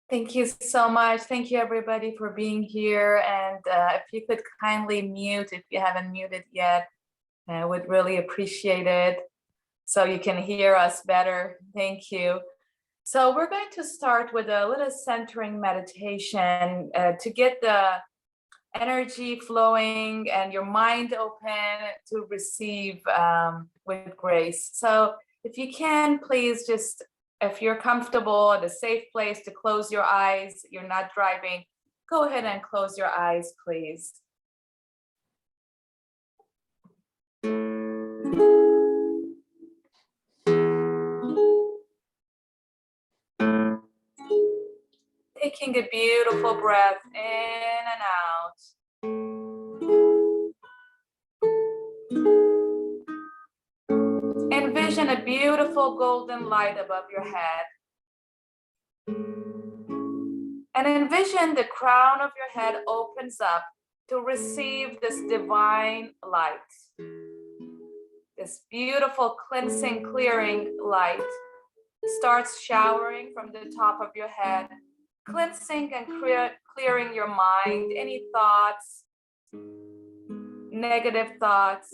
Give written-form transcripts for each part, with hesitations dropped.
Thank you so much. Thank you everybody for being here. And if you could kindly mute if you haven't muted yet, I would really appreciate it so you can hear us better. Thank you. So we're going to start with a little centering meditation to get the energy flowing and your mind open to receive with grace. So if you can, please just, if you're comfortable at a safe place to close your eyes, you're not driving, go ahead and close your eyes, please. Taking a beautiful breath in and out. Envision a beautiful golden light above your head. And envision the crown of your head opens up to receive this divine light. This beautiful cleansing, clearing light starts showering from the top of your head, cleansing and clearing your mind, any thoughts, negative thoughts,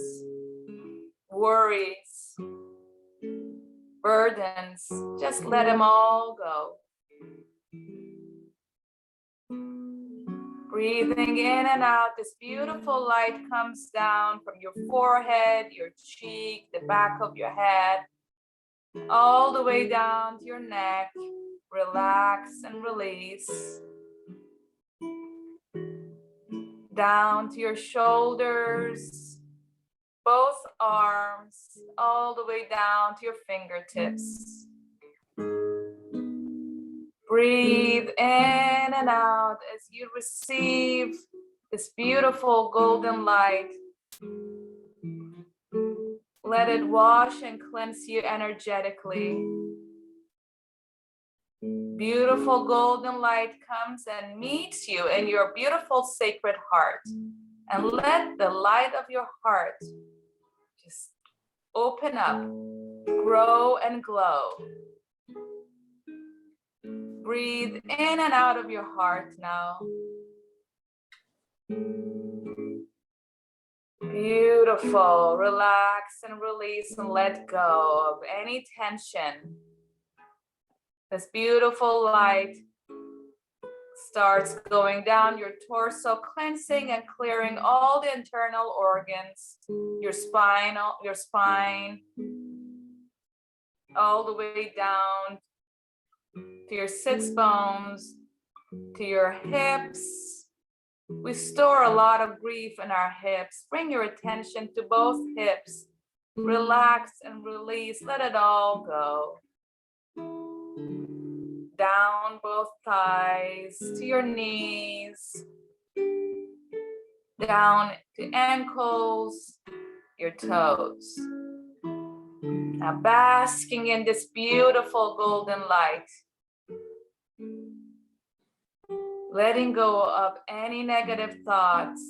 worries, burdens, just let them all go. Breathing in and out, this beautiful light comes down from your forehead, your cheek, the back of your head, all the way down to your neck. Relax and release. Down to your shoulders, both arms, all the way down to your fingertips. Breathe in and out as you receive this beautiful golden light. Let it wash and cleanse you energetically. Beautiful golden light comes and meets you in your beautiful sacred heart. And let the light of your heart just open up, grow and glow. Breathe in and out of your heart now. Beautiful. Relax and release and let go of any tension. This beautiful light starts going down your torso, cleansing and clearing all the internal organs, your spine, all the way down to your sits bones, to your hips. We store a lot of grief in our hips. Bring your attention to both hips. Relax and release. Let it all go. Down both thighs to your knees. Down to ankles, your toes. Now basking in this beautiful golden light. Letting go of any negative thoughts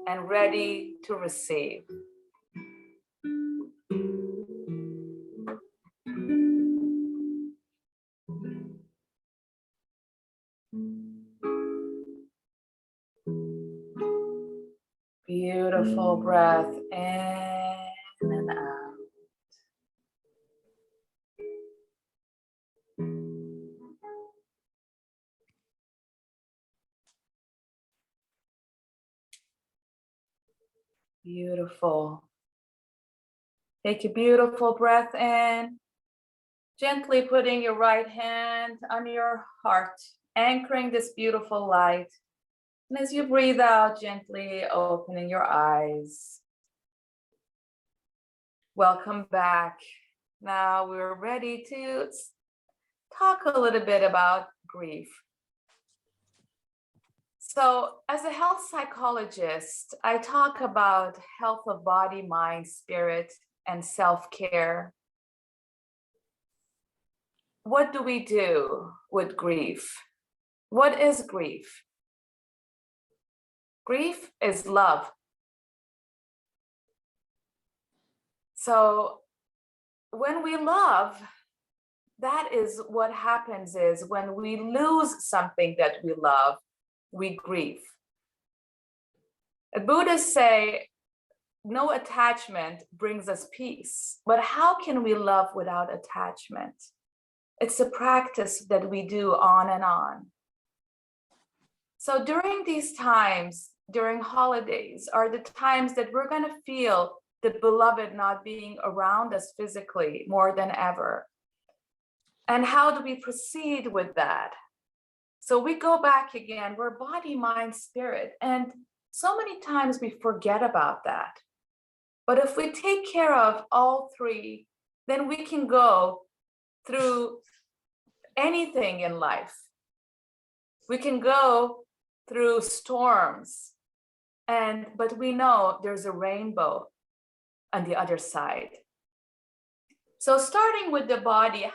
and ready to receive. Beautiful breath in and out. Beautiful. Take a beautiful breath in, gently putting your right hand on your heart, anchoring this beautiful light. And as you breathe out, gently opening your eyes. Welcome back. Now we're ready to talk a little bit about grief. So as a health psychologist, I talk about health of body, mind, spirit, and self-care. What do we do with grief? What is grief? Grief is love. So when we love, that is what happens is when we lose something that we love, we grieve. Buddhists say no attachment brings us peace, but how can we love without attachment? It's a practice that we do on and on. So during these times, during holidays, are the times that we're going to feel the beloved not being around us physically more than ever. And how do we proceed with that? So we go back again, we're body, mind, spirit. And so many times we forget about that. But if we take care of all three, then we can go through anything in life. We can go through storms, but we know there's a rainbow on the other side. So starting with the body,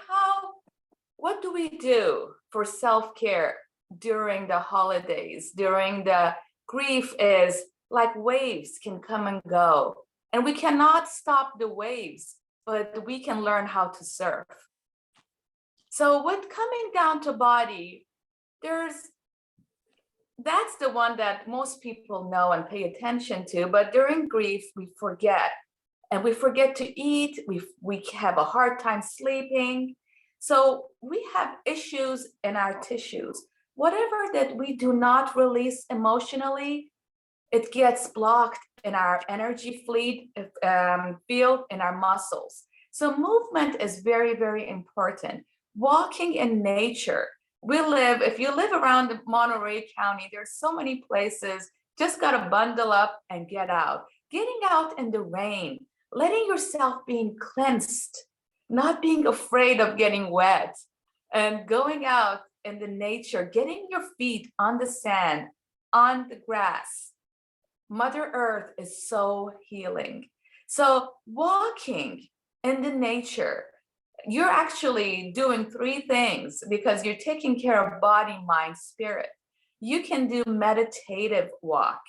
what do we do for self-care during the holidays, during the grief? Is like waves can come and go, and we cannot stop the waves, but we can learn how to surf. So with coming down to body, that's the one that most people know and pay attention to, but during grief, we forget. And we forget to eat, we have a hard time sleeping. So we have issues in our tissues. Whatever that we do not release emotionally, it gets blocked in our energy field, in our muscles. So movement is very, very important. Walking in nature. If you live around the Monterey County, there's so many places, just gotta bundle up and get out. Getting out in the rain, letting yourself being cleansed, not being afraid of getting wet, and going out in the nature, getting your feet on the sand, on the grass. Mother Earth is so healing. So walking in the nature, you're actually doing three things because you're taking care of body, mind, spirit. You can do meditative walk.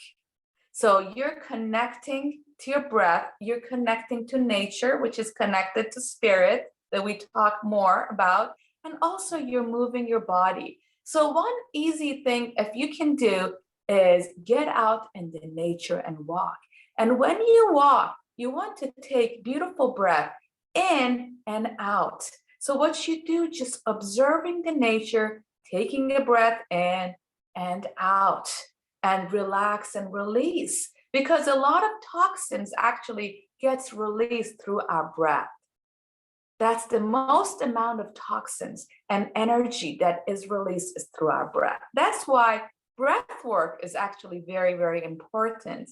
So you're connecting to your breath, you're connecting to nature, which is connected to spirit that we talk more about, and also you're moving your body. So one easy thing, if you can do, is get out in the nature and walk. And when you walk, you want to take beautiful breath in and out. So what you do, just observing the nature, taking a breath in and out, and relax and release, because a lot of toxins actually gets released through our breath. That's the most amount of toxins and energy that is released is through our breath. That's why breath work is actually very, very important.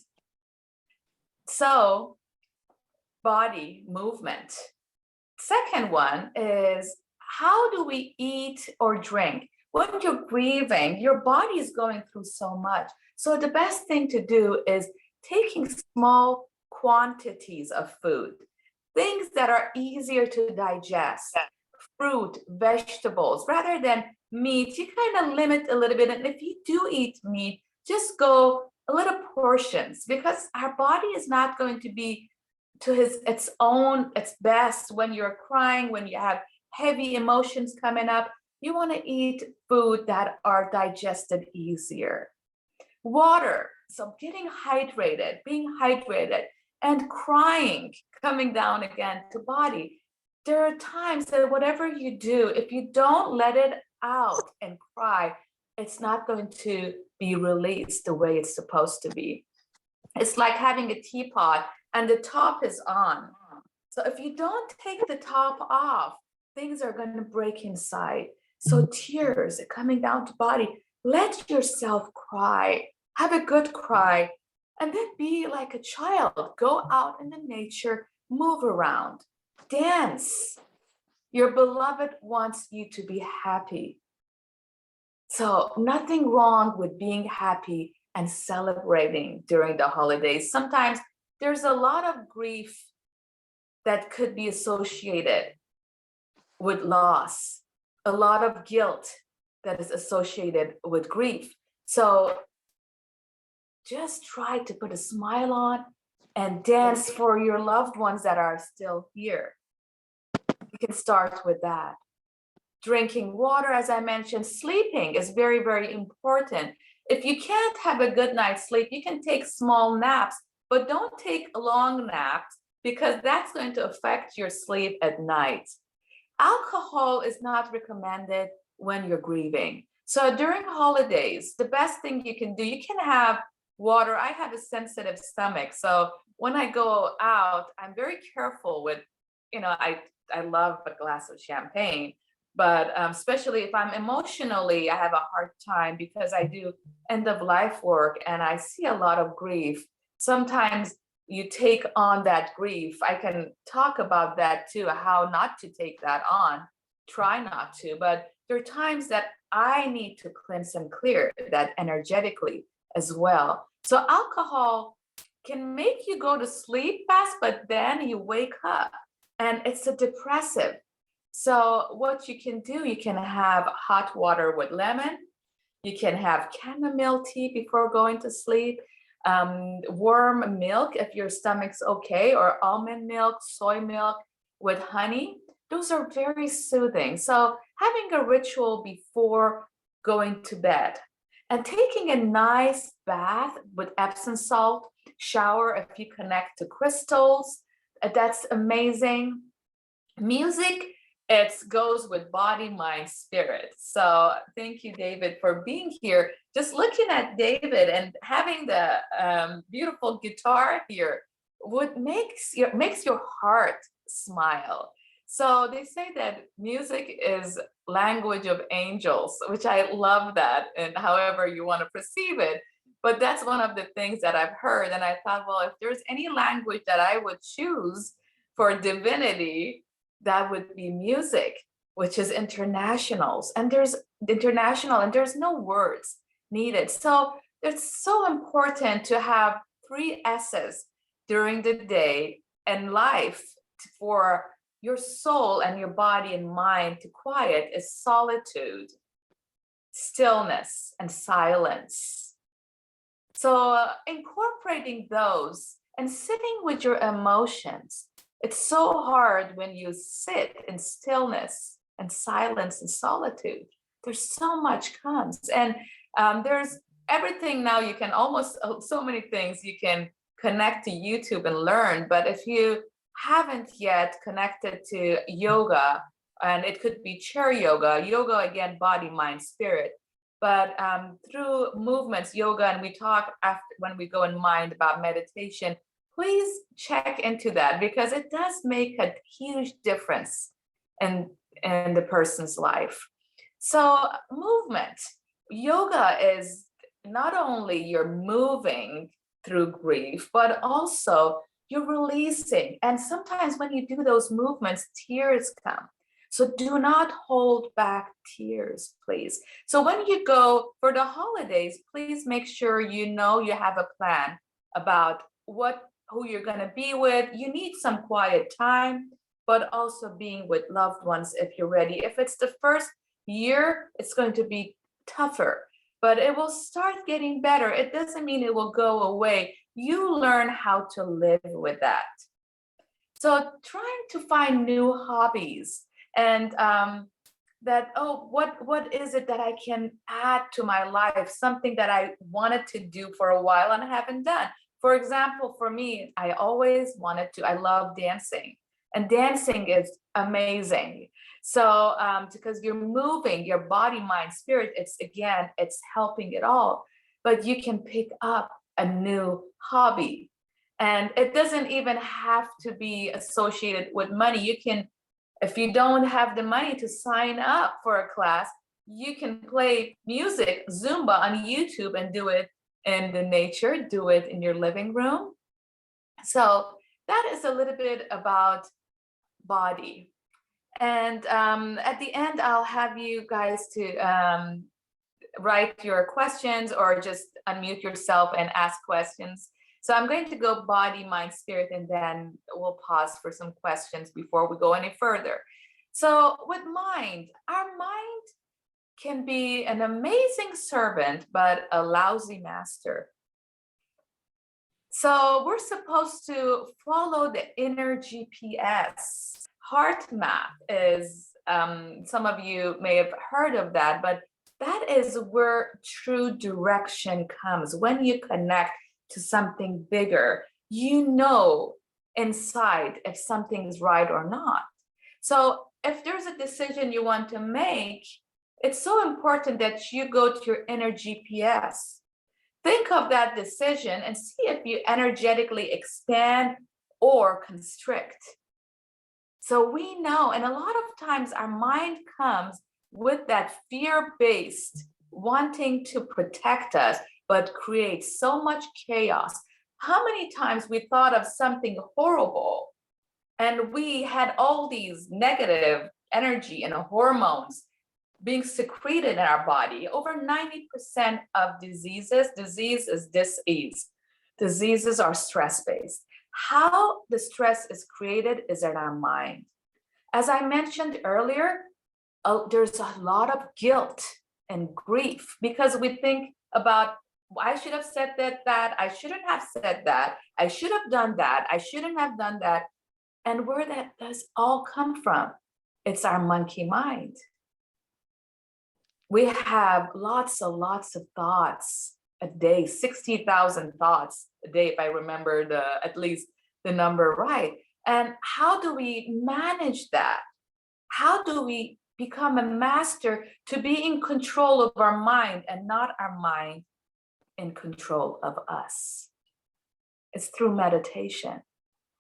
So body movement. Second one is, how do we eat or drink? When you're grieving, your body is going through so much. So the best thing to do is taking small quantities of food, things that are easier to digest, fruit, vegetables, rather than meat. You kind of limit a little bit. And if you do eat meat, just go a little portions, because our body is not going to be to its best when you're crying, when you have heavy emotions coming up. You want to eat food that are digested easier. Water, so getting hydrated, being hydrated, and crying, coming down again to body. There are times that whatever you do, if you don't let it out and cry, it's not going to be released the way it's supposed to be. It's like having a teapot and the top is on. So if you don't take the top off, things are going to break inside. So tears coming down to body, let yourself cry, have a good cry, and then be like a child. Go out in the nature, move around, dance. Your beloved wants you to be happy. So nothing wrong with being happy and celebrating during the holidays. Sometimes there's a lot of grief that could be associated with loss, a lot of guilt that is associated with grief. So just try to put a smile on and dance for your loved ones that are still here. You can start with that. drinking water, as I mentioned. Sleeping is very, very important. If you can't have a good night's sleep, you can take small naps, but don't take long naps because that's going to affect your sleep at night. Alcohol is not recommended when you're grieving. So during holidays, the best thing you can do, you can have water. I have a sensitive stomach. So when I go out, I'm very careful with, I love a glass of champagne, but especially if I'm emotionally, I have a hard time because I do end of life work and I see a lot of grief. Sometimes you take on that grief. I can talk about that too, how not to take that on, try not to, but there are times that I need to cleanse and clear that energetically as well. So alcohol can make you go to sleep fast, but then you wake up and it's a depressive. So what you can do, you can have hot water with lemon, you can have chamomile tea before going to sleep, warm milk if your stomach's okay, or almond milk, soy milk with honey. Those are very soothing. So having a ritual before going to bed and taking a nice bath with Epsom salt, shower if you connect to crystals, that's amazing. Music, it goes with body, mind, spirit. So thank you, David, for being here. Just looking at David and having the beautiful guitar here makes your heart smile. So they say that music is language of angels, which I love that, and however you want to perceive it. But that's one of the things that I've heard. And I thought, well, if there's any language that I would choose for divinity, that would be music, which is internationals. And there's international and there's no words needed. So it's so important to have 3 S's during the day and life for your soul and your body and mind to quiet is solitude, stillness, and silence. So incorporating those and sitting with your emotions. It's so hard when you sit in stillness and silence and solitude. There's so much comes. And there's everything now, you can almost, so many things you can connect to YouTube and learn. But if you haven't yet connected to yoga, and it could be chair yoga again, body, mind, spirit. But through movements, yoga, and we talk after when we go in mind about meditation, please check into that because it does make a huge difference in the person's life. So movement, yoga is not only you're moving through grief, but also you're releasing. And sometimes when you do those movements, tears come. So do not hold back tears, please. So when you go for the holidays, please make sure you know you have a plan about who you're going to be with. You need some quiet time, but also being with loved ones if you're ready. If it's the first year, it's going to be tougher, but it will start getting better. It doesn't mean it will go away. You learn how to live with that. So trying to find new hobbies and what is it that I can add to my life? Something that I wanted to do for a while and I haven't done. For example, for me, I love dancing, and dancing is amazing. So because you're moving your body, mind, spirit, it's helping it all, but you can pick up a new hobby. And it doesn't even have to be associated with money. You can, if you don't have the money to sign up for a class, you can play music, Zumba on YouTube and do it in the nature, do it in your living room. So that is a little bit about body. And at the end, I'll have you guys to write your questions or just unmute yourself and ask questions. So I'm going to go body, mind, spirit, and then we'll pause for some questions before we go any further. So with mind, our mind can be an amazing servant, but a lousy master. So we're supposed to follow the inner GPS. Heart map is some of you may have heard of that, but that is where true direction comes. When you connect to something bigger, you know inside if something's right or not. So if there's a decision you want to make, it's so important that you go to your inner GPS. Think of that decision and see if you energetically expand or constrict. So we know, and a lot of times our mind comes with that fear-based wanting to protect us, but creates so much chaos. How many times we thought of something horrible and we had all these negative energy and hormones being secreted in our body? Over 90% of disease is dis-ease. Diseases are stress-based. How the stress is created is in our mind. As I mentioned earlier, there's a lot of guilt and grief because we think about, I should have said that, I shouldn't have said that, I should have done that, I shouldn't have done that. And where that does all come from? It's our monkey mind. We have lots of thoughts a day, 60,000 thoughts a day, if I remember at least the number right. And how do we manage that? How do we become a master to be in control of our mind and not our mind in control of us? It's through meditation.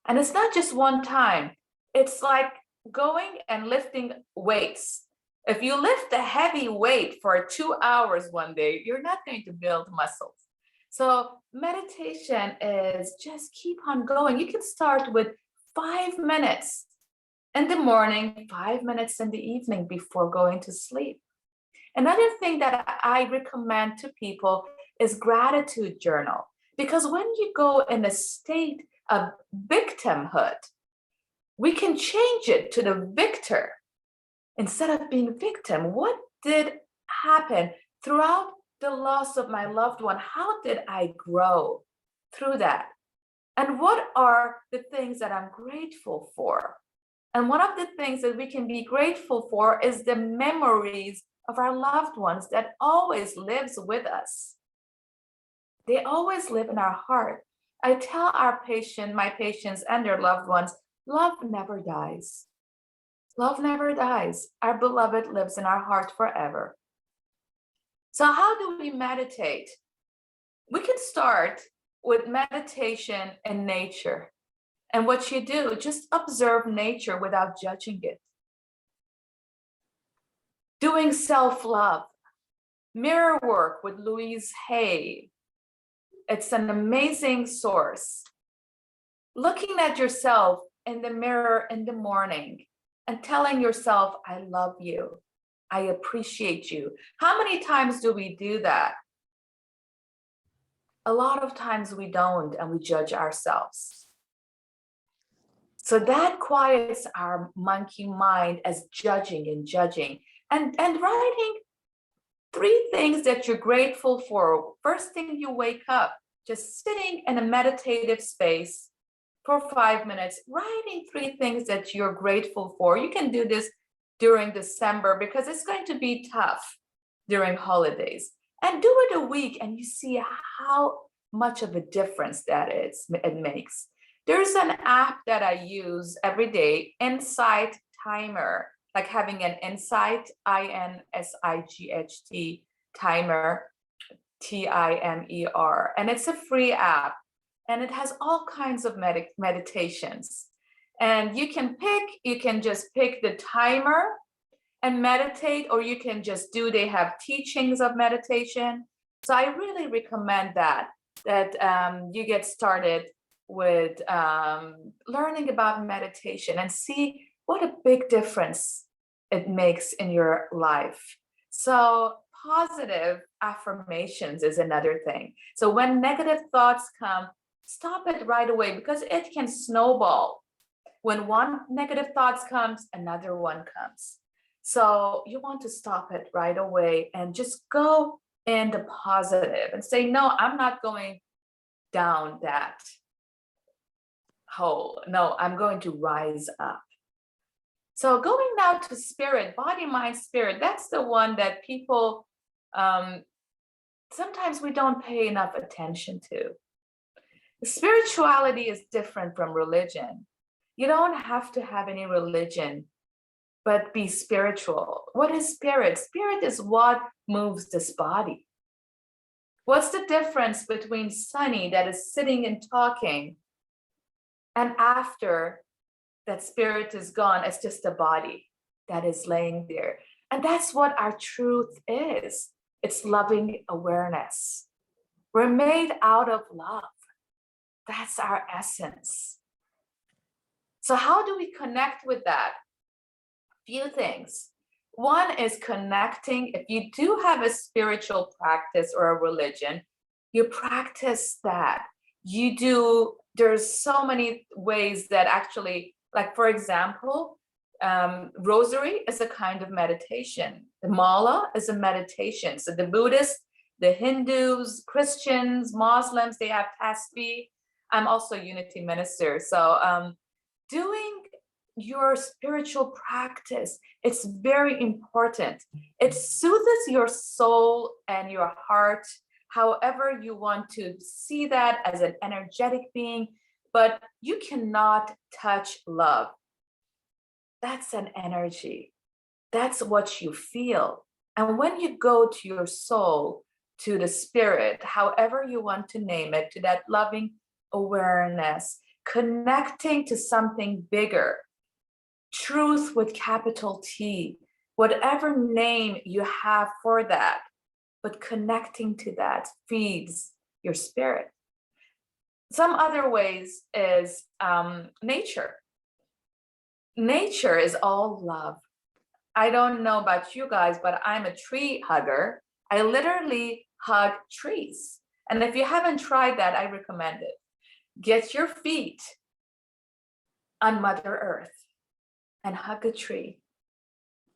And it's not just one time. It's like going and lifting weights. If you lift a heavy weight for 2 hours one day, you're not going to build muscles. So meditation is just keep on going. You can start with 5 minutes in the morning, 5 minutes in the evening before going to sleep. Another thing that I recommend to people is gratitude journal. Because when you go in a state of victimhood, we can change it to the victor. Instead of being victim, what did happen throughout the loss of my loved one? How did I grow through that? And what are the things that I'm grateful for? And one of the things that we can be grateful for is the memories of our loved ones that always lives with us. They always live in our heart. I tell my patients and their loved ones, love never dies. Love never dies. Our beloved lives in our heart forever. So how do we meditate? We can start with meditation in nature. And what you do, just observe nature without judging it. Doing self-love. Mirror work with Louise Hay. It's an amazing source. Looking at yourself in the mirror in the morning and telling yourself, I love you, I appreciate you. How many times do we do that? A lot of times we don't, and we judge ourselves. So that quiets our monkey mind as judging. And writing 3 things that you're grateful for. First thing you wake up, just sitting in a meditative space for 5 minutes, writing 3 things that you're grateful for. You can do this during December because it's going to be tough during holidays. And do it a week and you see how much of a difference it makes. There's an app that I use every day, Insight Timer, like having an insight, INSIGHT timer, TIMER. And it's a free app. And it has all kinds of meditations. And you can just pick the timer and meditate, or you can just they have teachings of meditation. So I really recommend that you get started with learning about meditation and see what a big difference it makes in your life. So positive affirmations is another thing. So when negative thoughts come, stop it right away because it can snowball. When one negative thought comes, another one comes. So you want to stop it right away and just go in the positive and say, no, I'm not going down that hole. No, I'm going to rise up. So going now to spirit, body, mind, spirit, that's the one that people, sometimes we don't pay enough attention to. Spirituality is different from religion. You don't have to have any religion, but be spiritual. What is spirit? Spirit is what moves this body. What's the difference between Sunny that is sitting and talking, and after that spirit is gone, it's just a body that is laying there? And that's what our truth is. It's loving awareness. We're made out of love. That's our essence. So how do we connect with that? Few things. One is connecting. If you do have a spiritual practice or a religion, you practice that. You do, there's so many ways that actually, like for example, rosary is a kind of meditation. The mala is a meditation. So the Buddhists, the Hindus, Christians, Muslims, they have tasbih. I'm also a unity minister. So doing your spiritual practice, it's very important. It soothes your soul and your heart, however you want to see that as an energetic being, but you cannot touch love. That's an energy. That's what you feel. And when you go to your soul, to the spirit, however you want to name it, to that loving awareness, connecting to something bigger, truth with capital T, whatever name you have for that, but connecting to that feeds your spirit. Some other ways is nature. Nature is all love. I don't know about you guys, but I'm a tree hugger. I literally hug trees. And if you haven't tried that, I recommend it. Get your feet on Mother Earth and hug a tree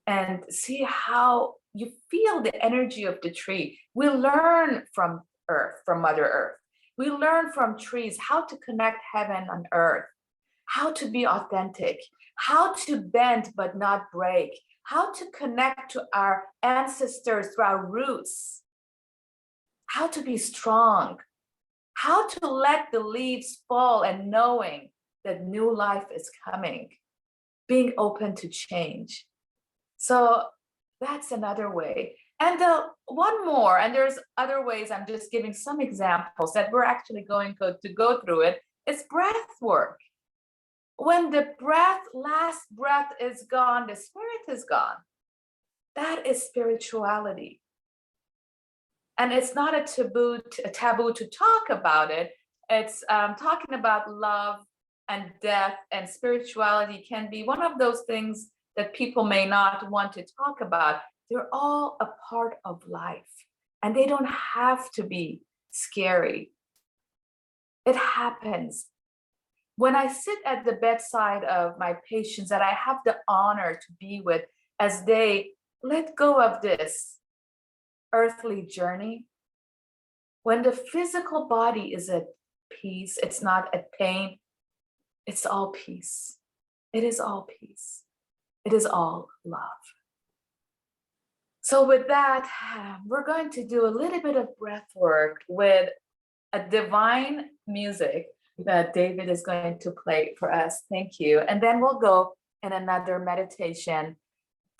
and see how you feel the energy of the tree. We learn from Earth, from Mother Earth. We learn from trees how to connect heaven and earth, how to be authentic, how to bend but not break, how to connect to our ancestors through our roots, how to be strong, how to let the leaves fall and knowing that new life is coming, being open to change. So that's another way. And one more, and there's other ways, I'm just giving some examples that we're actually going to go through it, is breath work. When the last breath is gone, the spirit is gone. That is spirituality. And it's not a taboo to talk about it. It's talking about love and death, and spirituality can be one of those things that people may not want to talk about. They're all a part of life, and they don't have to be scary. It happens. When I sit at the bedside of my patients that I have the honor to be with as they let go of this earthly journey, when the physical body is at peace, it's not at pain, it's all peace. It is all peace. It is all love. So with that, we're going to do a little bit of breath work with a divine music that David is going to play for us. Thank you. And then we'll go in another meditation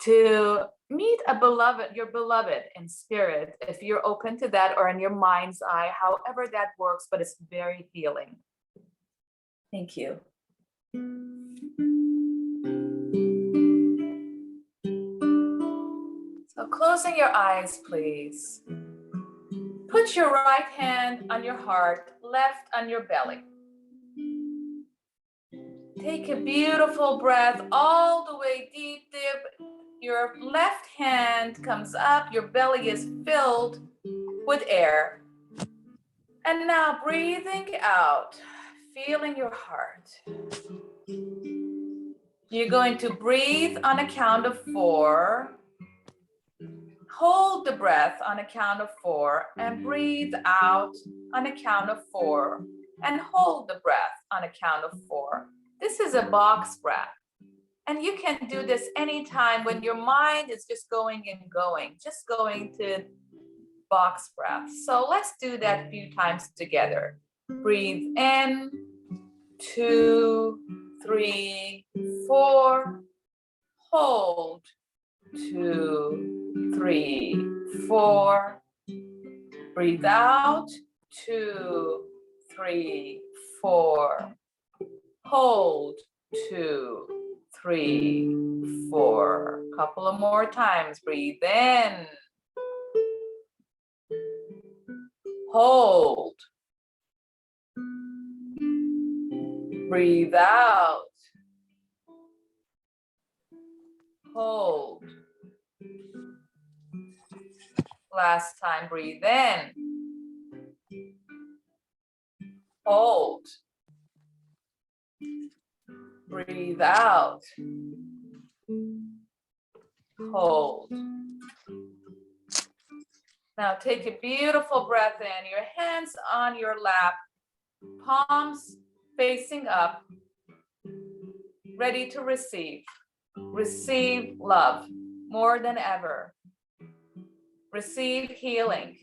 to meet a beloved, your beloved in spirit, if you're open to that, or in your mind's eye, however that works, but it's very healing. Thank you. So closing your eyes, please. Put your right hand on your heart, left on your belly. Take a beautiful breath all the way deep. Your left hand comes up, your belly is filled with air. And now breathing out, feeling your heart. You're going to breathe on a count of 4. Hold the breath on a count of 4 and breathe out on a count of 4 and hold the breath on a count of 4. This is a box breath. And you can do this anytime when your mind is just going and going, just going to box breaths. So let's do that a few times together. Breathe in, 2, 3, 4. Hold, 2, 3, 4. Breathe out, 2, 3, 4. Hold, 2, 3, 4. Couple of more times. Breathe in. Hold. Breathe out. Hold. Last time, breathe in. Hold. Breathe out. Hold. Now take a beautiful breath in, your hands on your lap, palms facing up, ready to receive. Receive love more than ever. Receive healing,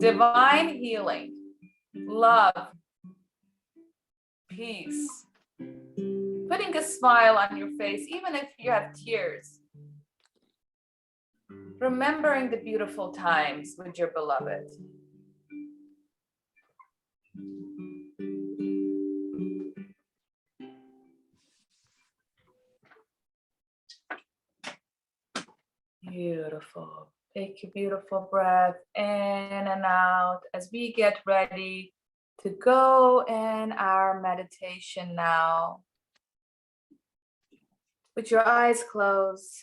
divine healing, love, peace. Putting a smile on your face, even if you have tears. Remembering the beautiful times with your beloved. Beautiful. Take a beautiful breath in and out as we get ready to go in our meditation now. With your eyes closed.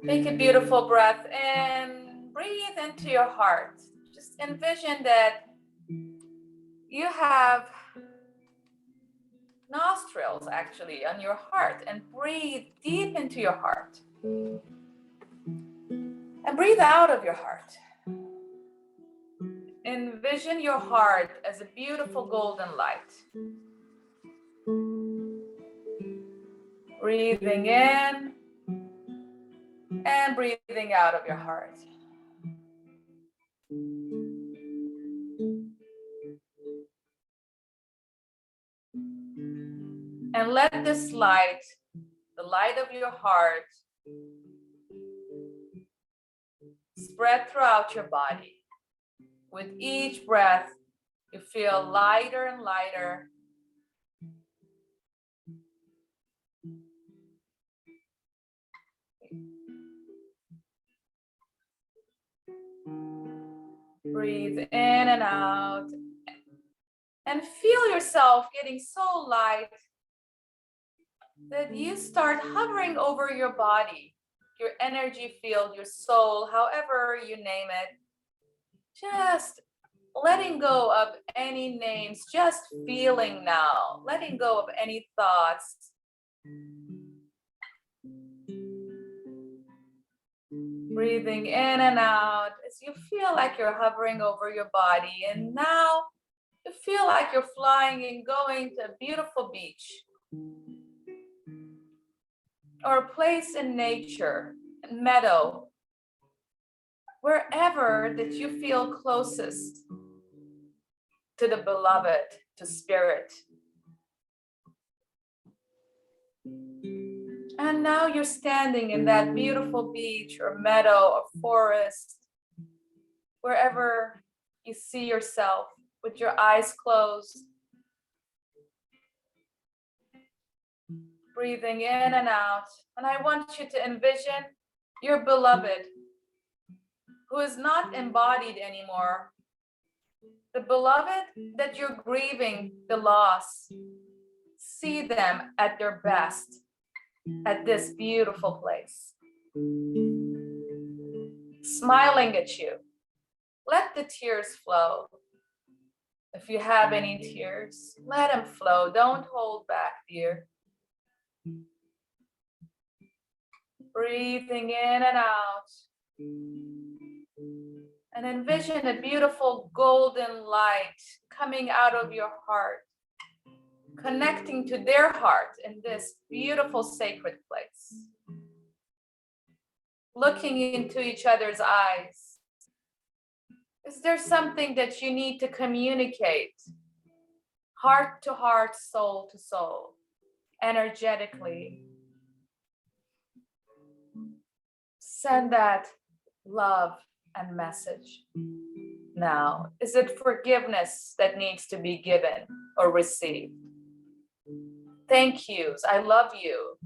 Take a beautiful breath in, breathe into your heart. Just envision that you have nostrils actually on your heart, and breathe deep into your heart. And breathe out of your heart. Envision your heart as a beautiful golden light. Breathing in and breathing out of your heart. And let this light, the light of your heart, spread throughout your body. With each breath, you feel lighter and lighter. Breathe in and out. And feel yourself getting so light that you start hovering over your body, your energy field, your soul, however you name it. Just letting go of any names, just feeling now, letting go of any thoughts. Breathing in and out as you feel like you're hovering over your body. And now you feel like you're flying and going to a beautiful beach or a place in nature, a meadow, wherever that you feel closest to the beloved, to spirit. And now you're standing in that beautiful beach or meadow or forest, wherever you see yourself with your eyes closed. Breathing in and out. And I want you to envision your beloved who is not embodied anymore. The beloved that you're grieving the loss. See them at their best at this beautiful place. Smiling at you. Let the tears flow. If you have any tears, let them flow. Don't hold back, dear. Breathing in and out. And envision a beautiful golden light coming out of your heart, connecting to their heart in this beautiful sacred place. Looking into each other's eyes. Is there something that you need to communicate? Heart to heart, soul to soul, energetically. Send that love and message. Now, is it forgiveness that needs to be given or received? Thank yous. I love you.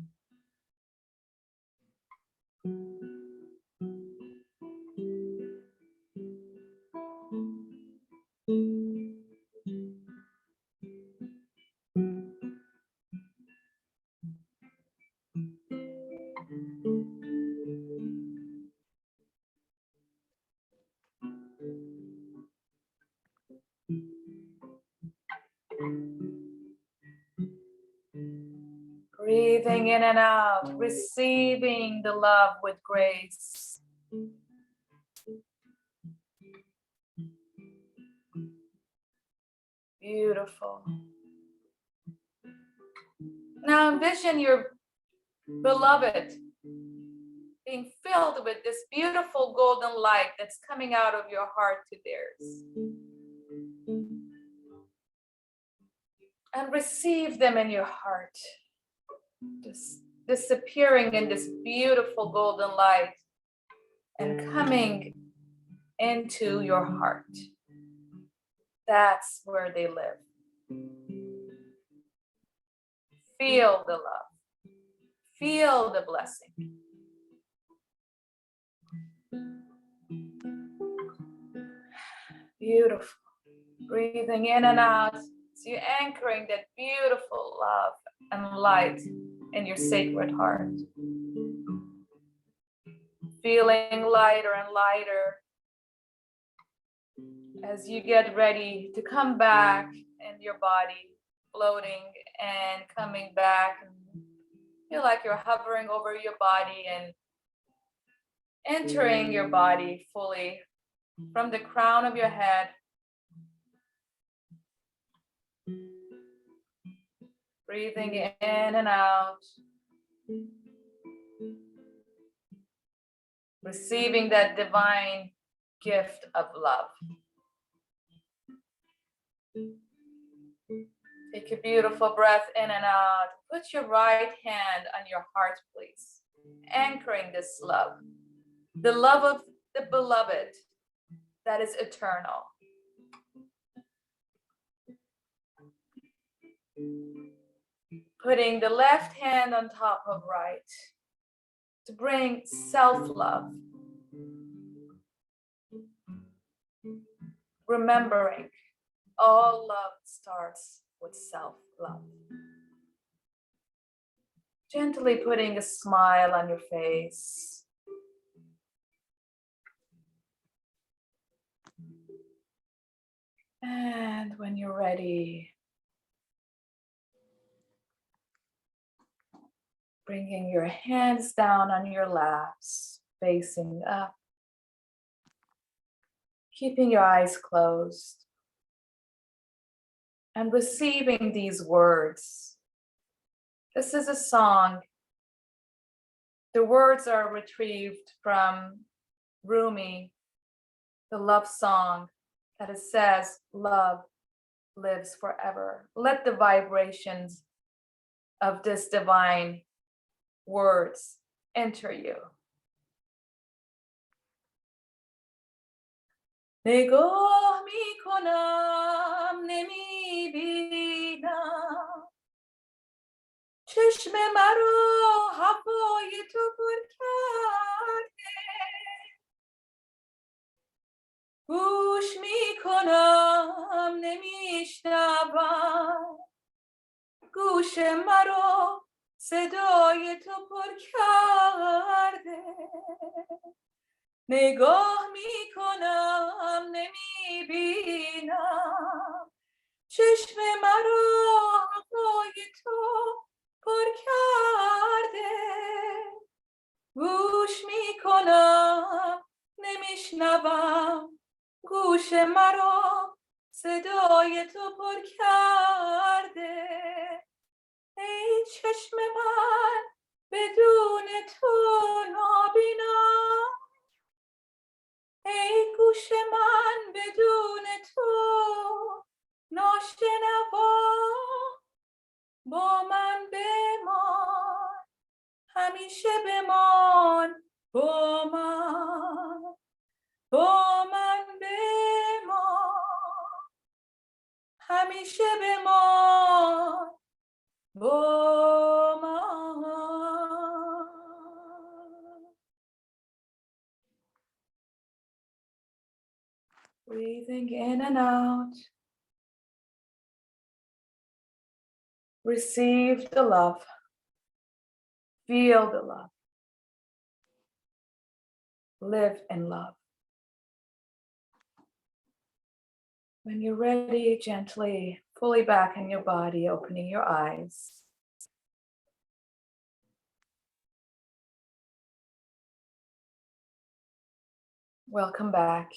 Breathing in and out, receiving the love with grace. Beautiful. Now envision your beloved being filled with this beautiful golden light that's coming out of your heart to theirs. And receive them in your heart. Just disappearing in this beautiful golden light and coming into your heart. That's where they live. Feel the love. Feel the blessing. Beautiful. Breathing in and out. So you're anchoring that beautiful love and light in your sacred heart. Feeling lighter and lighter as you get ready to come back in your body, floating and coming back. And feel like you're hovering over your body and entering your body fully from the crown of your head. Breathing in and out. Receiving that divine gift of love. Take a beautiful breath in and out. Put your right hand on your heart, please. Anchoring this love. The love of the beloved that is eternal. Putting the left hand on top of right to bring self-love. Remembering all love starts with self-love. Gently putting a smile on your face. And when you're ready, bringing your hands down on your laps, facing up. Keeping your eyes closed. And receiving these words. This is a song. The words are retrieved from Rumi, the love song that it says, love lives forever. Let the vibrations of this divine words enter you. نگاه میکنم نمیبینم چشم مرا هوای تو پر کرده گوش میکنم نمیشنوم گوش مرا صدای تو پر کرده نگاه میکنم نمیبینم چشم مرا هوای تو پر کرده گوش میکنم نمیشنوم گوش مرا صدای تو پر کرده، ای چشم من بدون تو نابینم، ای گوش من بدون تو ناشنوا، با من بمان، همیشه بمان، با من بمان، همیشه بمان، با من. Breathing in and out. Receive the love. Feel the love. Live in love. When you're ready, gently, fully back in your body, opening your eyes. Welcome back.